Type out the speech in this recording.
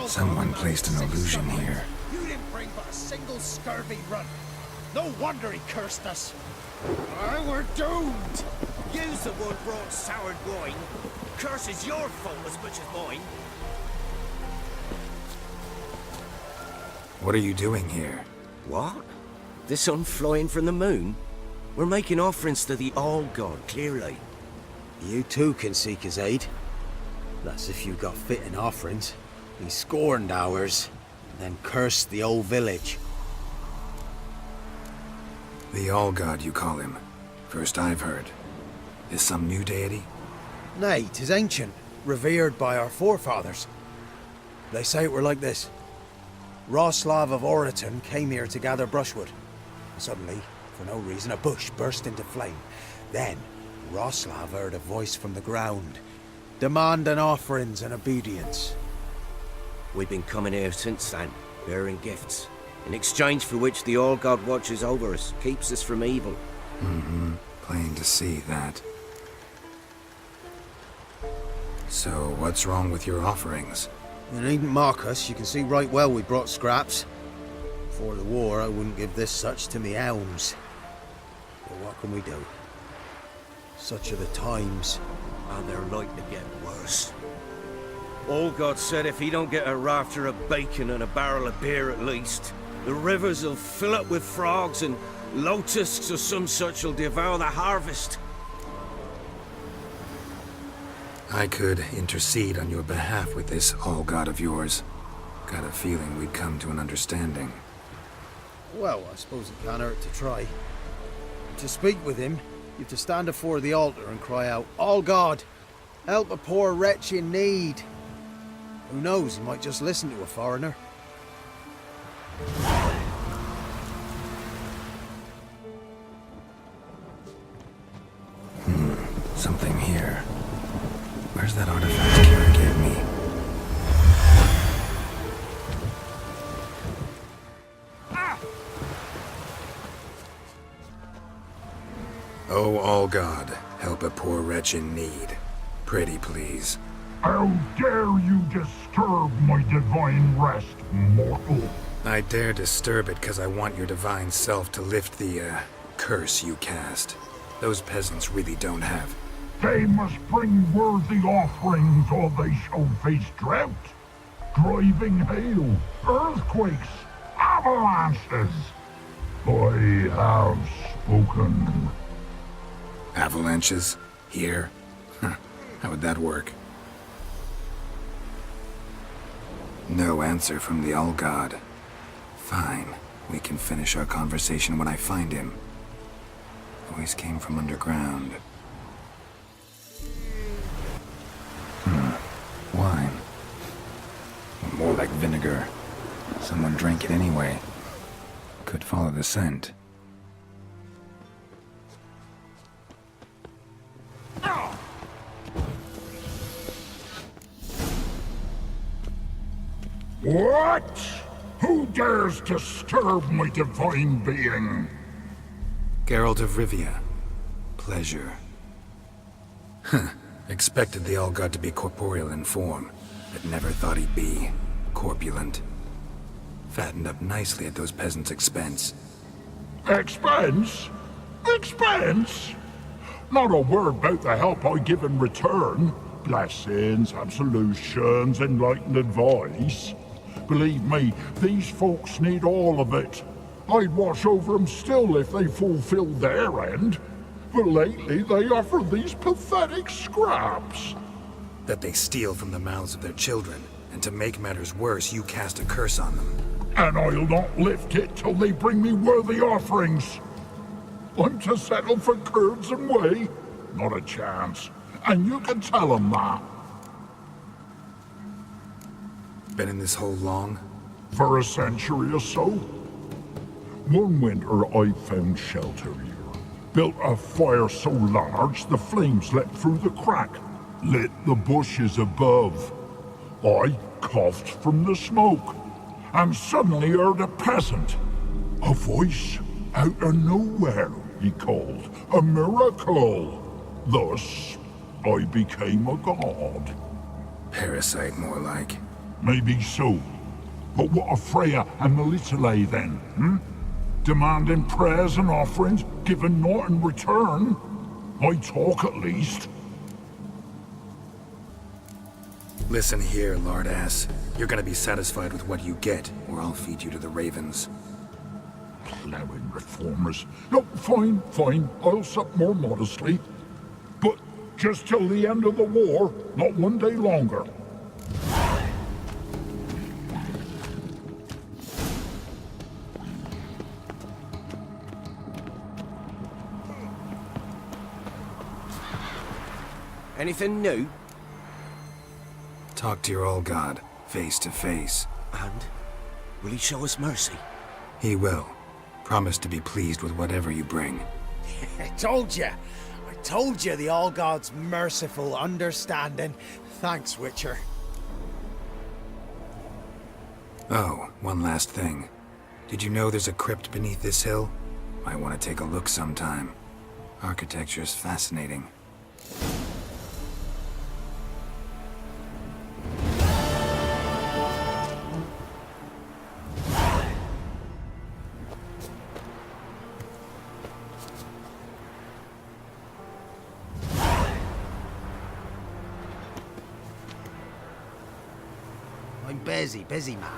Someone placed an illusion here. You didn't bring but a single scurvy run. No wonder he cursed us. We're doomed. You's the one brought soured wine. Curse is your fault as much as mine. What are you doing here? What? The sun flying from the moon? We're making offerings to the All-God, clearly. You too can seek his aid. That's if you got fitting offerings. He scorned ours, then cursed the old village. The All-God, you call him. First I've heard. Is some new deity? Nay, 'tis ancient, revered by our forefathers. They say it were like this. Roslav of Oriton came here to gather brushwood. Suddenly, for no reason, a bush burst into flame. Then, Roslav heard a voice from the ground, demanding offerings and obedience. We've been coming here since then, bearing gifts, in exchange for which the All-God watches over us, keeps us from evil. Mm-hmm. Plain to see that. So, what's wrong with your offerings? You needn't mock us, you can see right well we brought scraps. Before the war, I wouldn't give this such to me elms. But what can we do? Such are the times. And they're like to get worse. All-God said if he don't get a rafter of bacon and a barrel of beer at least, the rivers will fill up with frogs and locusts or some such will devour the harvest. I could intercede on your behalf with this All-God of yours. Got a feeling we'd come to an understanding. Well, I suppose it can't hurt to try. To speak with him, you have to stand before the altar and cry out, "All God, help a poor wretch in need." Who knows, he might just listen to a foreigner. Something here. Where's that artifact Kira gave me? Oh, All-God, help a poor wretch in need. Pretty please. How dare you disturb my divine rest, mortal? I dare disturb it because I want your divine self to lift the, curse you cast. Those peasants really don't have. They must bring worthy offerings or they shall face drought, driving hail, earthquakes, avalanches. I have spoken. Avalanches? Here? Huh. How would that work? No answer from the All-God. Fine. We can finish our conversation when I find him. Voice came from underground. Wine. More like vinegar. Someone drank it anyway. Could follow the scent. What? Who dares disturb my divine being? Geralt of Rivia. Pleasure. Huh. Expected the All-God to be corporeal in form, but never thought he'd be corpulent. Fattened up nicely at those peasants' expense. Expense? Expense? Not a word about the help I give in return. Blessings, absolutions, enlightened advice. Believe me, these folks need all of it. I'd watch over them still if they fulfilled their end. But lately they offer these pathetic scraps. That they steal from the mouths of their children, and to make matters worse, you cast a curse on them. And I'll not lift it till they bring me worthy offerings. I'm to settle for curds and whey? Not a chance. And you can tell them that. Been in this hole long? For a century or so. One winter I found shelter here. Built a fire so large the flames leapt through the crack, lit the bushes above. I coughed from the smoke, and suddenly heard a peasant. A voice out of nowhere, he called. A miracle. Thus, I became a god. Parasite, more like. Maybe so. But what of Freya and Melitele then, Demanding prayers and offerings, giving naught in return? I talk at least. Listen here, Lord Ass. You're gonna be satisfied with what you get, or I'll feed you to the ravens. Ploughing reformers. No, fine, fine. I'll sup more modestly. But just till the end of the war, not one day longer. Anything new? Talk to your old god, face to face. And will he show us mercy? He will. Promise to be pleased with whatever you bring. I told you the All God's merciful understanding. Thanks, Witcher. Oh, one last thing. Did you know there's a crypt beneath this hill? Might want to take a look sometime. Architecture's fascinating. I'm busy, man.